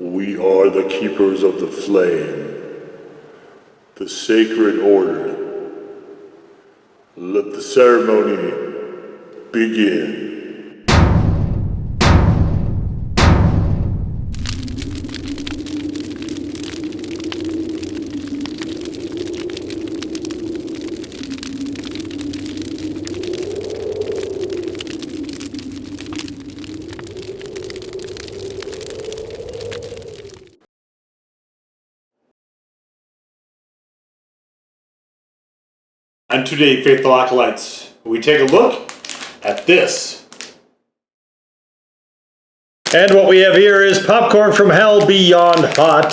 We are the keepers of the flame, the sacred order. Let the ceremony begin. And today, Faithful Acolytes, we take a look at this. And what we have here is popcorn from hell Beyond Hot.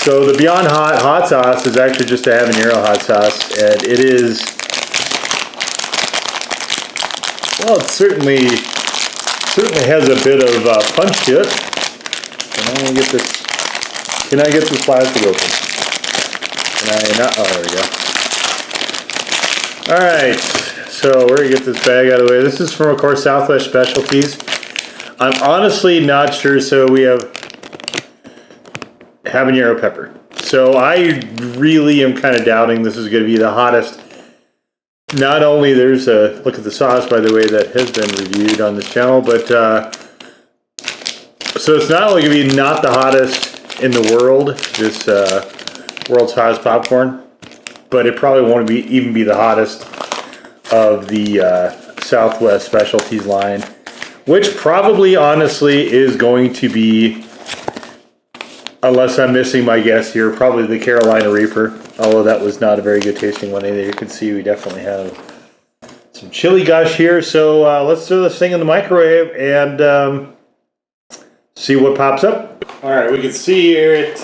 So the Beyond Hot sauce is actually just a habanero hot sauce, and it is, well, it certainly has a bit of punch to it. Can I get this plastic open? Can I not? Oh, there we go. Alright, so we're going to get this bag out of the way. This is from, of course, Southwest Specialties. I'm honestly not sure, so we have habanero pepper. So I really am kind of doubting this is going to be the hottest. Not only there's a look at the sauce, by the way, that has been reviewed on this channel, but so it's not only going to be not the hottest in the world, this world's hottest popcorn, but it probably won't even be the hottest of the Southwest Specialties line, which probably honestly is going to be, unless I'm missing my guess here, probably the Carolina Reaper, although that was not a very good tasting one either. You can see we definitely have some chili gush here, so let's throw this thing in the microwave and see what pops up. Alright, we can see here it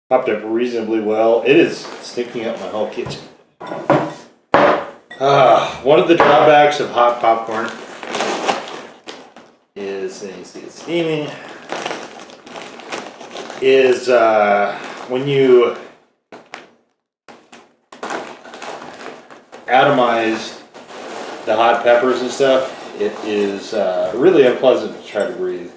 popped up reasonably well. It is sticking up my whole kitchen. One of the drawbacks of hot popcorn is, and you see it steaming, is when you atomize the hot peppers and stuff, it is really unpleasant to try to breathe.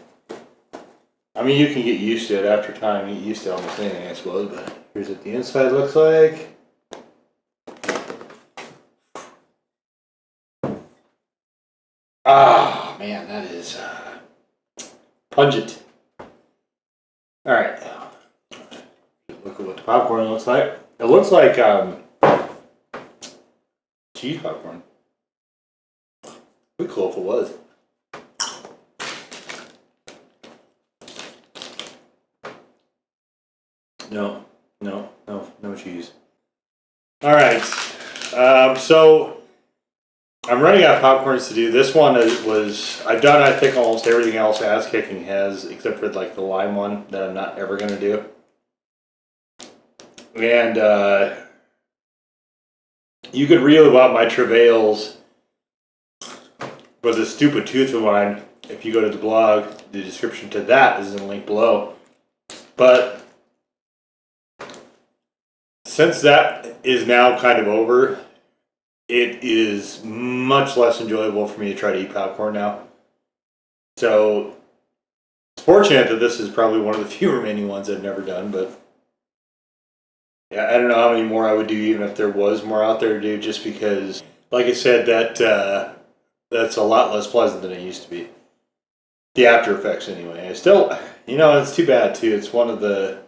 I mean, you can get used to it after time. You get used to almost anything, I suppose, but here's what the inside looks like. Ah, man, that is pungent. Alright. Look at what the popcorn looks like. It looks like cheese popcorn. Pretty cool if it was. No cheese. Alright, so I'm running out of popcorns to do. This one I've done, I think, almost everything else Ass Kickin has, except for like the lime one that I'm not ever going to do. And you could reel about my travails with a stupid tooth of mine if you go to the blog. The description to that is in the link below. But since that is now kind of over, it is much less enjoyable for me to try to eat popcorn now. So it's fortunate that this is probably one of the few remaining ones I've never done, but yeah, I don't know how many more I would do even if there was more out there to do, just because, like I said, that's a lot less pleasant than it used to be. The after effects anyway. I still, it's too bad too. It's one of the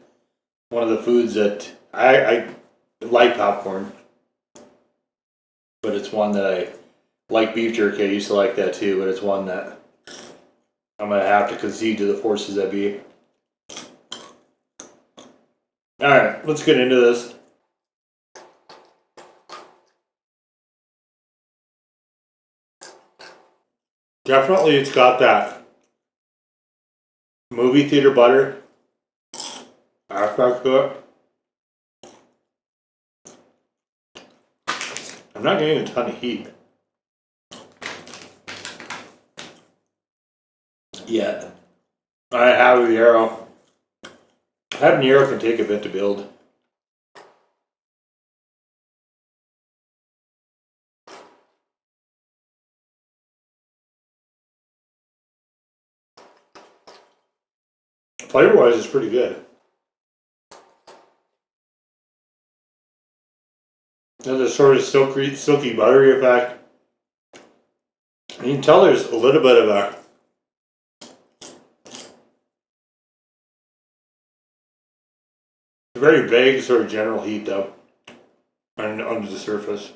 foods that I like popcorn, but it's one that I like. Beef jerky, I used to like that too, but it's one that I'm going to have to concede to the forces that be. Alright, let's get into this. Definitely it's got that movie theater butter aspect to it. I'm not getting a ton of heat yet. I have the arrow. Habanero can take a bit to build. Flavor wise, it's pretty good. There's a sort of silky buttery effect. You can tell there's a little bit of a very vague sort of general heat though, under the surface.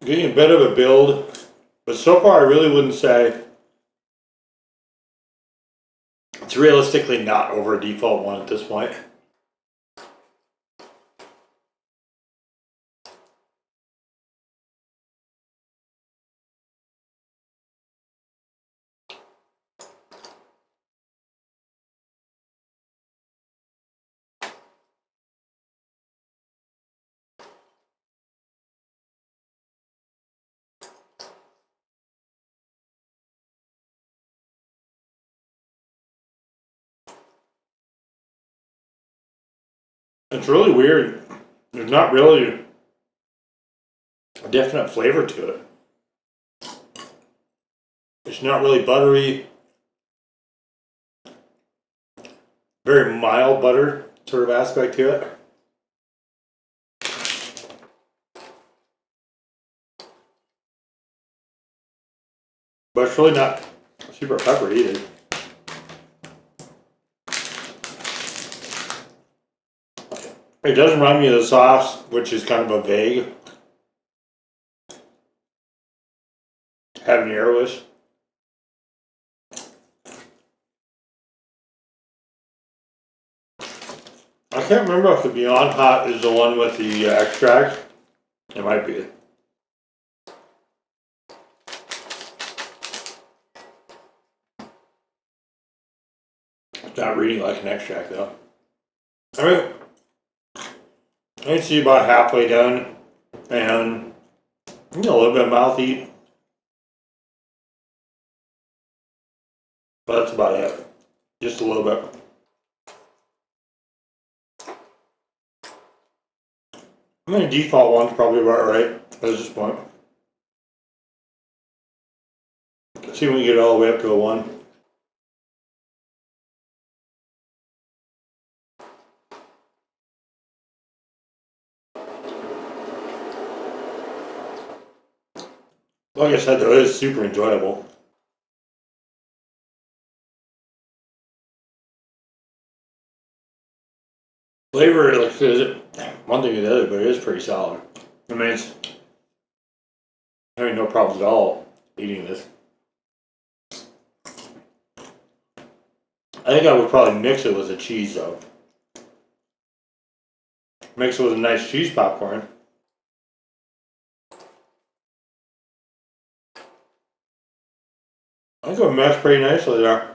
Getting a bit of a build, but so far I really wouldn't say it's realistically not over a default 1 at this point. It's really weird. There's not really a definite flavor to it. It's not really buttery. Very mild butter sort of aspect to it. But it's really not super peppery either. It does remind me of the sauce, which is kind of a vague habanero-ish. I can't remember if the Beyond Hot is the one with the extract. It might be. It's not reading like an extract though. Alright. I can see about halfway done, and a little bit of mouth heat. But that's about it. Just a little bit. I mean, default 1's probably about right at this point. Let's see if we can get all the way up to a 1. Like I said, though, it is super enjoyable. Flavor, like I said, one thing or the other, but it is pretty solid. I mean, it's having no problems at all eating this. I think I would probably mix it with a cheese, though. Mix it with a nice cheese popcorn. I think it would mesh pretty nicely there.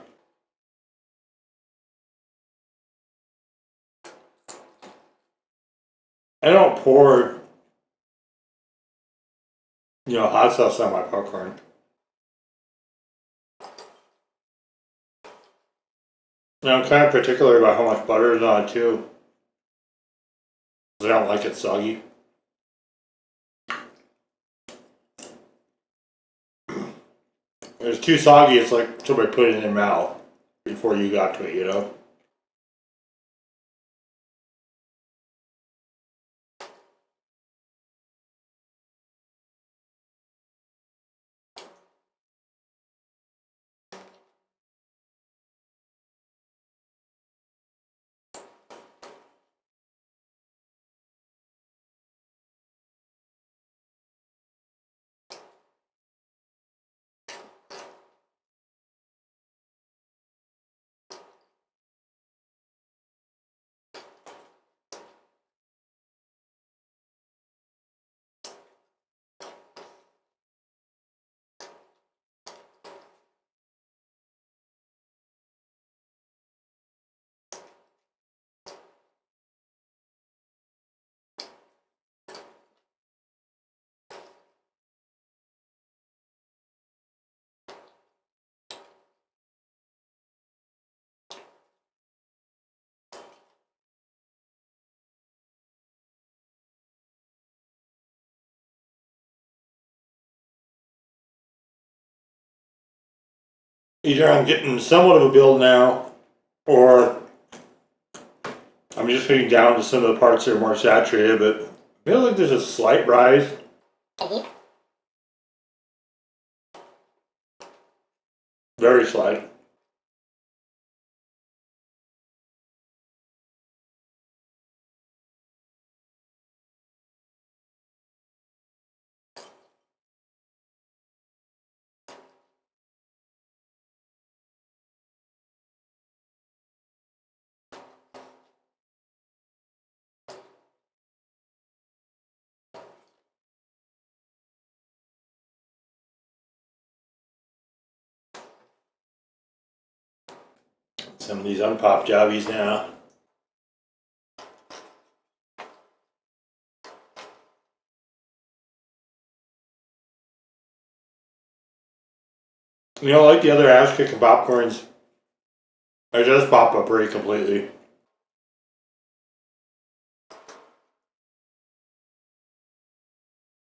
I don't pour, hot sauce on my popcorn. And I'm kind of particular about how much butter is on it too, because I don't like it soggy. If it's too soggy, it's like somebody put it in their mouth before you got to it, either I'm getting somewhat of a build now, or I'm just getting down to some of the parts that are more saturated, but I feel like there's a slight rise. Very slight. Some of these unpopped jobbies now. You know, like the other Ass Kickin popcorns, they just pop up pretty completely.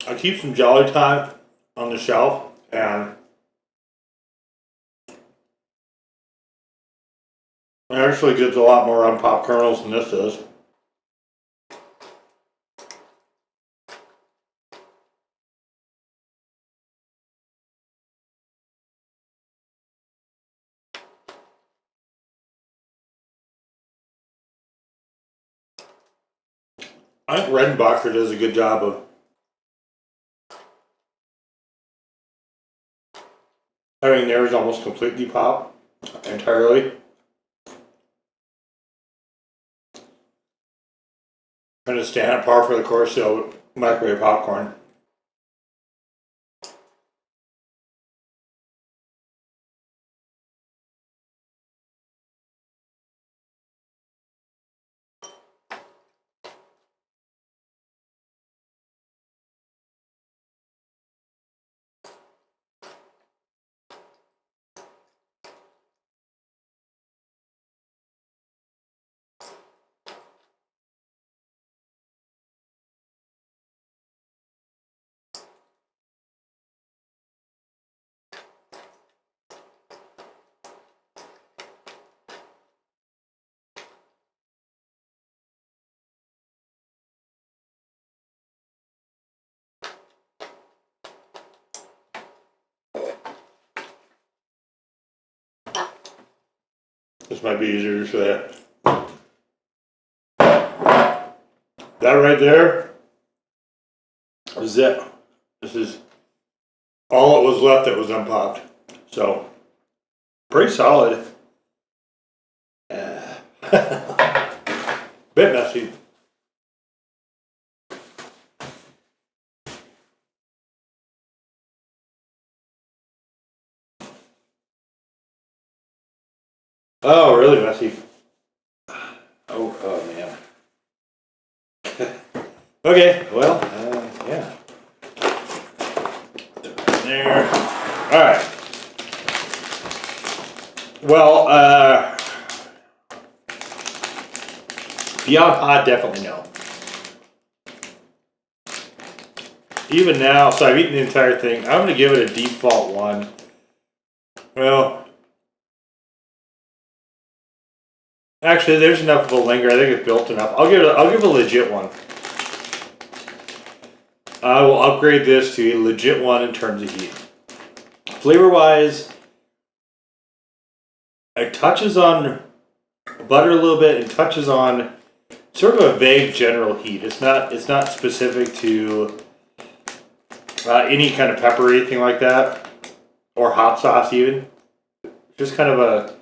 I keep some Jolly Time on the shelf, and it actually gives a lot more unpopped kernels than this does. I think Redenbacher does a good job of having theirs almost completely pop entirely. Kind of stand at par for the course of microwave popcorn. This might be easier to say. That right there is it. This is all it was left that was unpopped. So, pretty solid. Bit messy. Oh, really messy. Oh man. Okay, well, yeah. There. Alright. Well, beyond pod, definitely no. Even now, so I've eaten the entire thing. I'm going to give it a default 1. Well, actually, there's enough of a linger. I think it's built enough. I'll give a legit 1. I will upgrade this to a legit 1 in terms of heat. Flavor-wise, it touches on butter a little bit and touches on sort of a vague general heat. It's not specific to any kind of pepper or anything like that, or hot sauce even. Just kind of a.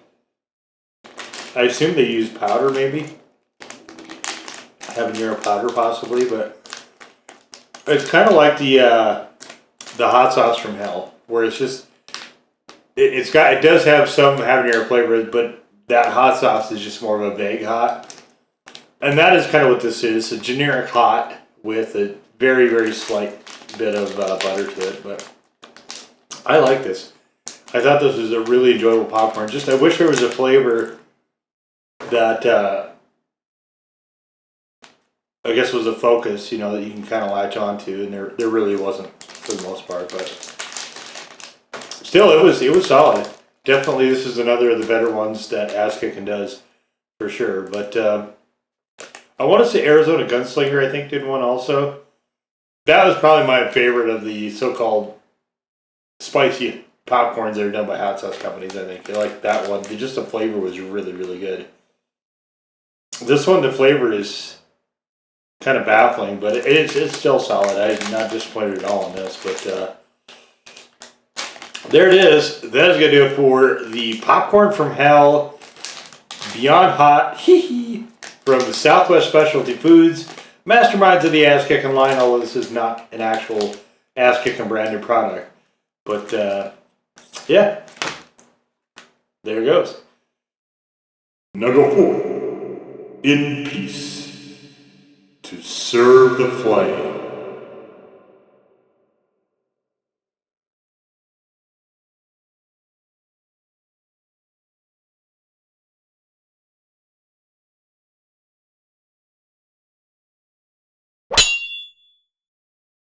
I assume they use powder, maybe habanero powder possibly, but it's kind of like the hot sauce from hell, where it's just it does have some habanero flavor, but that hot sauce is just more of a vague hot, and that is kind of what this is, a generic hot with a very, very slight bit of butter to it. But I like this. I thought this was a really enjoyable popcorn. Just I wish there was a flavor that I guess was a focus, you know, that you can kind of latch onto, and there really wasn't for the most part. But still, it was solid. definitely this is another of the better ones that Ass Kickin does, for sure. But I want to say Arizona Gunslinger, I think, did one also. That was probably my favorite of the so-called spicy popcorns that are done by hot sauce companies, I think. I like that one. Just the flavor was really, really good. This one, the flavor is kind of baffling, but it's still solid. I'm not disappointed at all in this, but there it is. That is going to do it for the Popcorn from Hell Beyond Hot from the Southwest Specialty Foods, masterminds of the Ass Kickin line, although this is not an actual Ass Kickin branded product. But yeah, there it goes. Now go forth in peace to serve the flame.